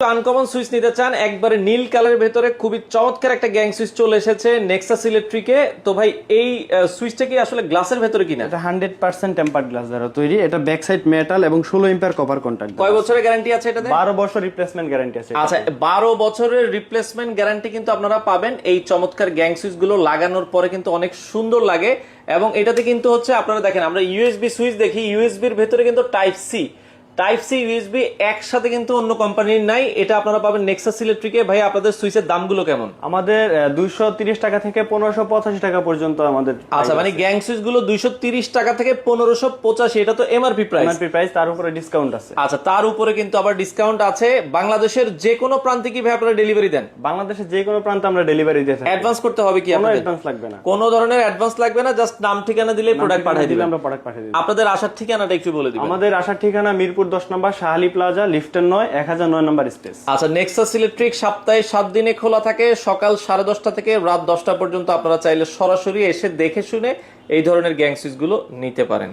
Uncommon switch নিতে চান একবারে নীল কালারের ভেতরে খুবই চমৎকার একটা গ্যাং সুইচ চলে এসেছে নেক্সাস ইলেকট্রিকে। তো ভাই এই সুইচটা কি আসলে গ্লাসের ভেতরে কিনা? এটা 100% টেম্পারড গ্লাস দ্বারা তৈরি। এটা ব্যাক সাইড মেটাল এবং 16 এম্পিয়ার কপার কন্টাক্ট। কয় বছরের গ্যারান্টি আছে এটাতে? 12 বছর রিপ্লেসমেন্ট গ্যারান্টি আছে। আচ্ছা 12 বছরের রিপ্লেসমেন্ট গ্যারান্টি কিন্তু আপনারা পাবেন। এই চমৎকার গ্যাং সুইচ গুলো লাগানোর পরে কিন্তু অনেক সুন্দর লাগে এবং এটাতে কিন্তু হচ্ছে আপনারা দেখেন আমরা ইউএসবি সুইচ দেখি, ইউএসবির ভেতরে কিন্তু টাইপ সি ইউএসবি একসাথে কিন্তু অন্য কোম্পানির নাই। এটা আপনারা পাবেন নেক্সাস ইলেকট্রিকে। ভাই আপনাদের সুইচের দামগুলো কেমন? আমাদের 230 টাকা থেকে 1585 টাকা পর্যন্ত আমাদের। আচ্ছা মানে গ্যাং সুইচ গুলো 230 টাকা থেকে 1585, এটা তো এমআরপি প্রাইস। তার উপরে ডিসকাউন্ট আছে। আচ্ছা তার উপরে কিন্তু আবার ডিসকাউন্ট আছে। বাংলাদেশের যে কোনো প্রান্তে কি ভাই আপনারা ডেলিভারি দেন? বাংলাদেশের যে কোনো প্রান্তে আমরা ডেলিভারি দিয়ে থাকি। অ্যাডভান্স করতে হবে কি? কোনো আপনাদের অ্যাডভান্স লাগবে না। কোনো ধরনের অ্যাডভান্স লাগবে না, জাস্ট নাম ঠিকানা দিলে প্রোডাক্ট পাঠিয়ে দিবেন। আমরা প্রোডাক্ট পাঠিয়ে দিই। আপনাদের আসার ঠিকানাটা একটু বলে দিবেন। আমাদের আসার ঠিকানা মিরপুর 10 নম্বর শাহালি প্লাজা, লিফটের 9, 1009 নম্বর স্পেস। আচ্ছা নেক্সাস ইলেকট্রিক সপ্তাহে 7 দিনে খোলা থাকে, সকাল 10:30 থেকে রাত 10টা পর্যন্ত। আপনারা চাইলে সরাসরি এসে দেখে শুনে এই ধরনের গ্যাং সুইচ গুলো নিতে পারেন।